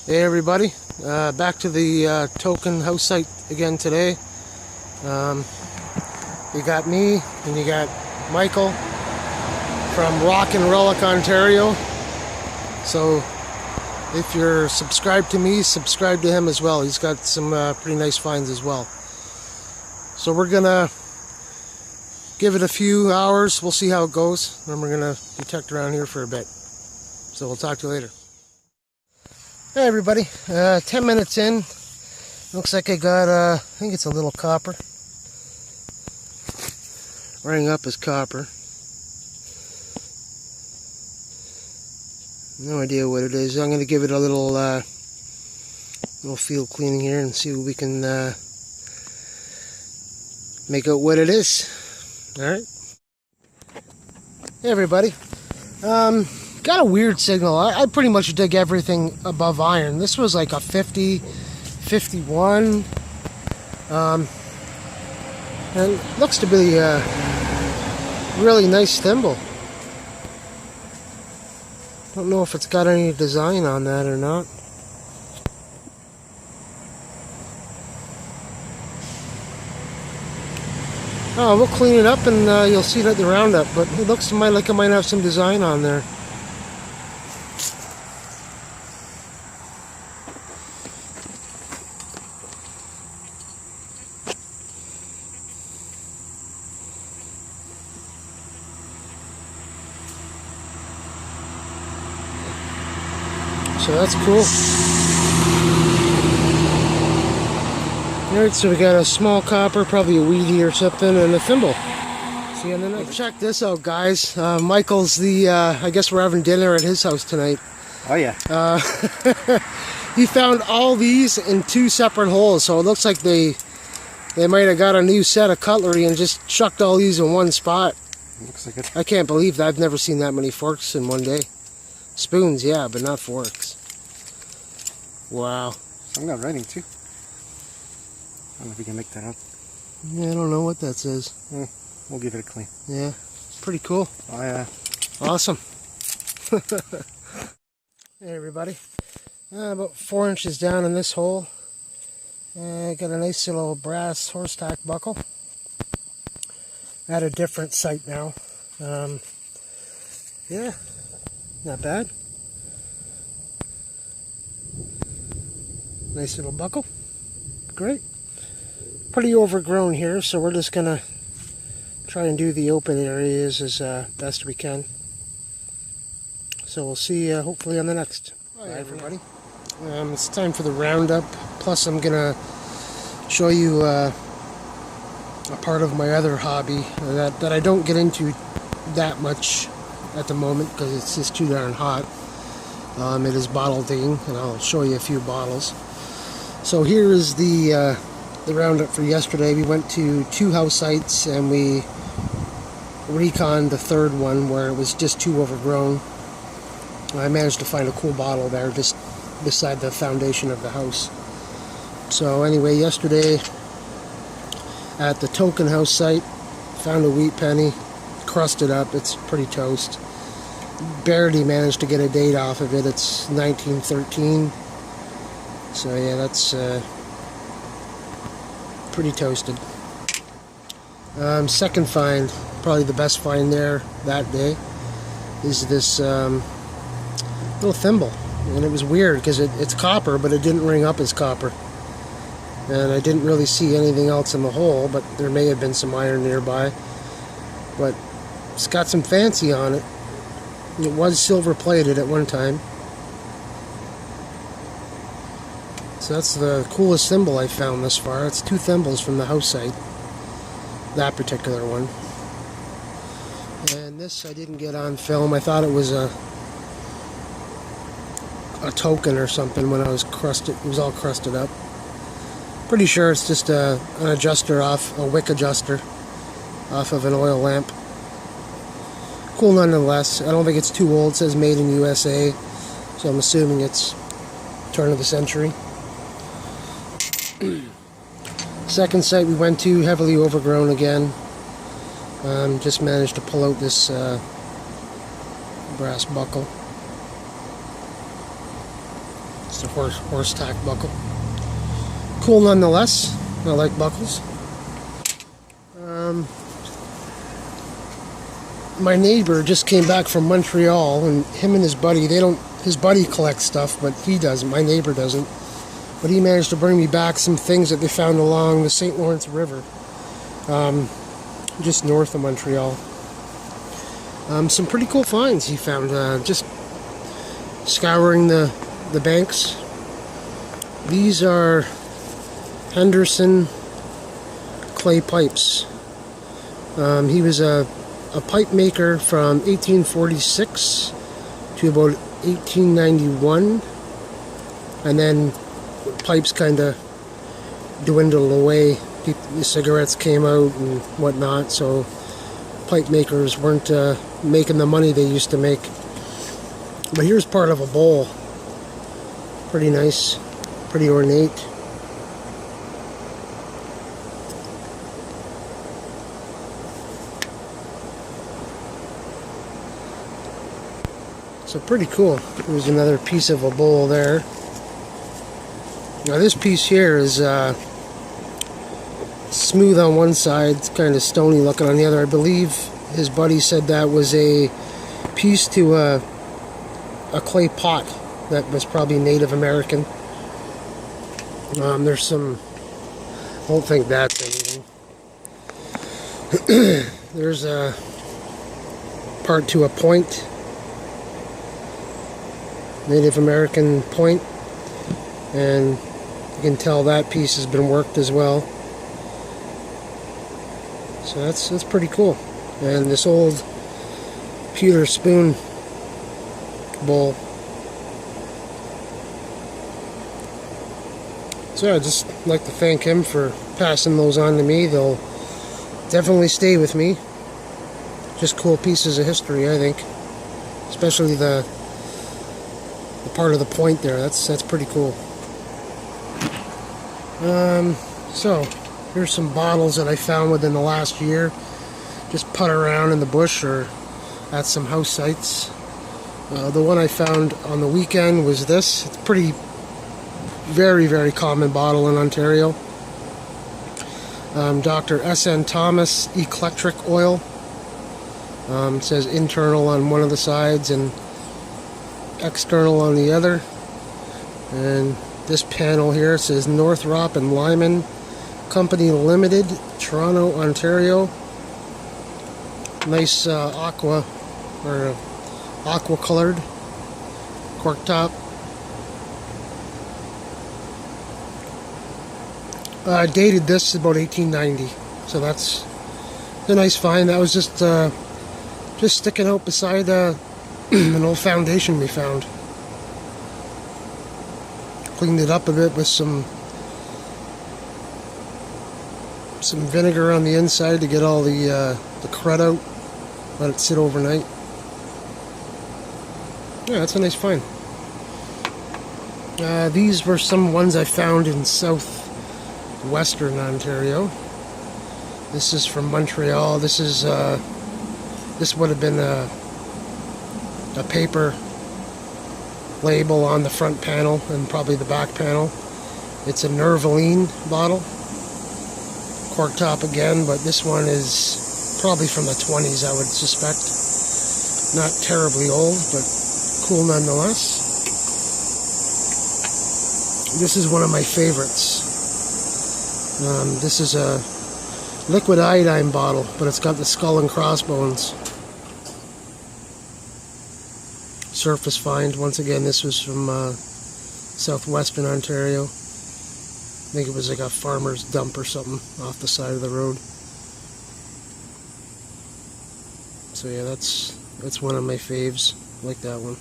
Hey everybody, back to the token house site again today. You got me and you got Michael from RockandRelicOntario. So if you're subscribed to me, subscribe to him as well. He's got some pretty nice finds as well. So we're gonna give it a few hours. We'll see how it goes. Then we're gonna detect around here for a bit. So we'll talk to you later. Hey everybody, 10 minutes in. Looks like I got, I think it's a little copper. Rang up as copper. No idea what it is. I'm going to give it a little field cleaning here and see what we can make out what it is. Alright. Hey everybody. Got a weird signal. I pretty much dig everything above iron. This was like a 50, 51. And it looks to be a really nice thimble. Don't know if it's got any design on that or not. Oh, we'll clean it up and you'll see it at the roundup. But it looks to me like it might have some design on there. So that's cool. Alright, so we got a small copper, probably a weedy or something, and a thimble. See you on the next. Check this out, guys. Michael's the, I guess we're having dinner at his house tonight. Oh yeah. He found all these in two separate holes, so it looks like they might have got a new set of cutlery and just chucked all these in one spot. Looks like it. I can't believe that. I've never seen that many forks in one day. Spoons, yeah, but not forks. Wow. I'm got writing too. I don't know if we can make that up. Yeah, I don't know what that says. We'll give it a clean. Yeah, pretty cool. Oh yeah. Awesome. Hey everybody. About 4 inches down in this hole. Got a nice little brass horse tack buckle. At a different site now. Yeah, not bad. Nice little buckle. Great. Pretty overgrown here, so we're just gonna try and do the open areas as best we can. So we'll see hopefully on the next. Bye everybody. It's time for the roundup. Plus I'm gonna show you a part of my other hobby that I don't get into that much at the moment because it's just too darn hot. It is bottle digging, and I'll show you a few bottles. So here is the roundup for yesterday. We went to 2 house sites and we reconned the third one where it was just too overgrown. I managed to find a cool bottle there just beside the foundation of the house. So anyway, yesterday at the token house site, found a wheat penny, crusted up. It's pretty toast. Barely managed to get a date off of it. It's 1913. So yeah, that's pretty toasted. Second find, probably the best find there that day, is this little thimble. And it was weird because it's copper, but it didn't ring up as copper. And I didn't really see anything else in the hole, but there may have been some iron nearby. But it's got some fancy on it. It was silver plated at one time. So that's the coolest thimble I've found thus far. It's 2 thimbles from the house site. That particular one. And this I didn't get on film. I thought it was a token or something when I was crusted. It was all crusted up. Pretty sure it's just an adjuster off, a wick adjuster off of an oil lamp. Cool nonetheless. I don't think it's too old. It says made in USA. So I'm assuming it's turn of the century. Second site we went to, heavily overgrown again. Just managed to pull out this brass buckle. Just a horse tack buckle. Cool nonetheless. I like buckles. My neighbor just came back from Montreal, and him and his buddy, his buddy collects stuff, but he doesn't. My neighbor doesn't. But he managed to bring me back some things that they found along the St. Lawrence River, just north of Montreal. Some pretty cool finds he found, just scouring the banks. These are Henderson clay pipes. He was a pipe maker from 1846 to about 1891, and then pipes kind of dwindled away. The cigarettes came out and whatnot, so pipe makers weren't making the money they used to make. But here's part of a bowl. Pretty nice, pretty ornate. So pretty cool. There's another piece of a bowl there. Now this piece here is smooth on one side, it's kind of stony looking on the other. I believe his buddy said that was a piece to a clay pot that was probably Native American. There's some, I don't think that's anything. There's a part to a point, Native American point, and you can tell that piece has been worked as well. So that's pretty cool. And this old pewter spoon bowl. So I'd just like to thank him for passing those on to me. They'll definitely stay with me. Just cool pieces of history, I think. Especially the part of the point there. That's pretty cool. So here's some bottles that I found within the last year. Just putt around in the bush or at some house sites. The one I found on the weekend was this. It's pretty very, very common bottle in Ontario. Dr. S.N. Thomas Eclectric Oil. It says internal on one of the sides and external on the other. And this panel here says Northrop and Lyman Company Limited, Toronto, Ontario. Nice aqua colored cork top. I dated this about 1890, so that's a nice find. That was just sticking out beside an old foundation we found. Cleaned it up a bit with some vinegar on the inside to get all the crud out. Let it sit overnight. Yeah, that's a nice find. These were some ones I found in southwestern Ontario. This is from Montreal. This is this would have been a paper label on the front panel and probably the back panel. It's a Nervaline bottle. Cork top again, but this one is probably from the 20s, I would suspect. Not terribly old, but cool nonetheless. This is one of my favorites. This is a liquid iodine bottle, but it's got the skull and crossbones. Surface find. Once again, this was from southwestern Ontario. I think it was like a farmer's dump or something off the side of the road. So yeah, that's one of my faves. I like that one.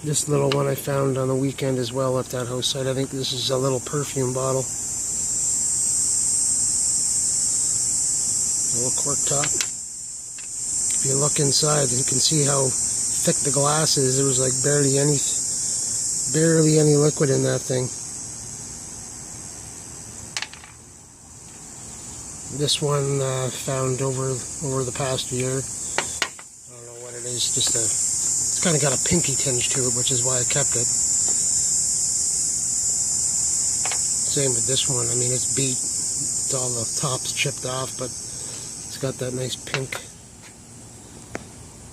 This little one I found on the weekend as well at that house site. I think this is a little perfume bottle. A little cork top. If you look inside, you can see how thick the glass is. There was like barely any liquid in that thing. This one found over the past year. I don't know what it is. It's kind of got a pinky tinge to it, which is why I kept it. Same with this one. I mean, it's beat. It's all the tops chipped off, but it's got that nice pink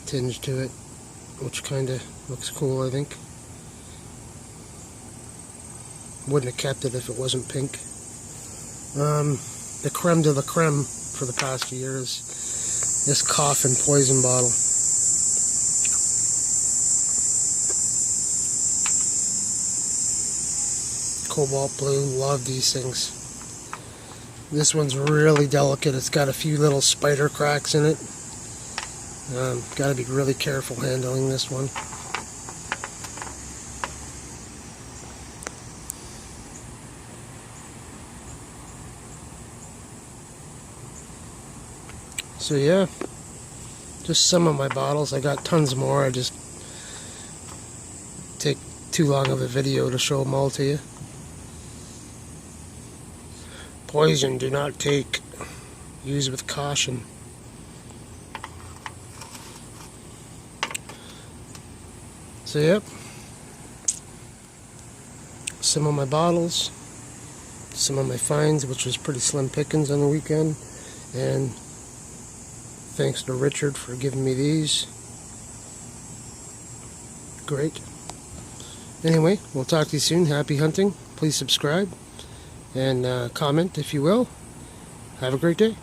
tinge to it, which kind of looks cool, I think. Wouldn't have kept it if it wasn't pink. The creme de la creme for the past year is this coffin poison bottle. Cobalt blue, love these things. This one's really delicate. It's got a few little spider cracks in it. Got to be really careful handling this one. So yeah, just some of my bottles. I got tons more. I just take too long of a video to show them all to you. Poison, do not take. Use with caution. So yep, some of my bottles, some of my finds, which was pretty slim pickings on the weekend, and thanks to Richard for giving me these. Great. Anyway, we'll talk to you soon. Happy hunting. Please subscribe and comment if you will. Have a great day.